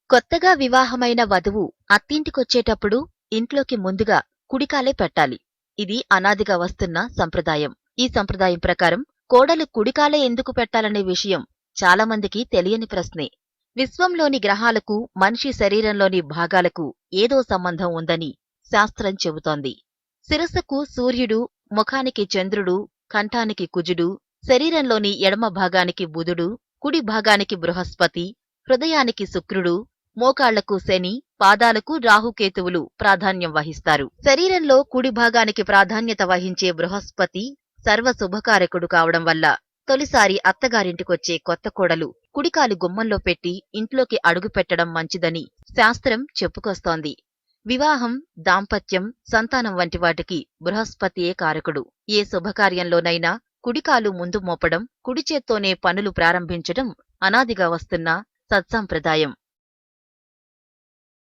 కొత్తగా వివాహమైన వధువు అత్తింటికొచ్చేటప్పుడు ఇంట్లోకి ముందుగా కుడికాలే పెట్టాలి. ఇది అనాదిగా వస్తున్న సంప్రదాయం. ఈ సంప్రదాయం ప్రకారం కోడలు కుడికాలే ఎందుకు పెట్టాలనే విషయం చాలామందికి తెలియని ప్రశ్నే. విశ్వంలోని గ్రహాలకు మనిషి శరీరంలోని భాగాలకు ఏదో సంబంధం ఉందని శాస్త్రం చెబుతోంది. శిరస్సుకు సూర్యుడు, ముఖానికి చంద్రుడు, కంఠానికి కుజుడు, శరీరంలోని ఎడమ భాగానికి బుధుడు, కుడి భాగానికి బృహస్పతి, హృదయానికి శుక్రుడు, మోకాళ్లకు శని, పాదాలకు రాహుకేతువులు ప్రాధాన్యం వహిస్తారు. శరీరంలో కుడి భాగానికి ప్రాధాన్యత వహించే బృహస్పతి సర్వశుభకారకుడు కావడం వల్ల తొలిసారి అత్తగారింటికొచ్చే కొత్త కోడలు కుడికాలు గుమ్మంలో పెట్టి ఇంట్లోకి అడుగుపెట్టడం మంచిదని శాస్త్రం చెప్పుకొస్తోంది. వివాహం, దాంపత్యం, సంతానం వంటి వాటికి బృహస్పతియే కారకుడు. ఏ శుభకార్యంలోనైనా కుడికాలు ముందు మోపడం, కుడిచేత్తోనే పనులు ప్రారంభించడం అనాదిగా వస్తున్న సత్సంప్రదాయం.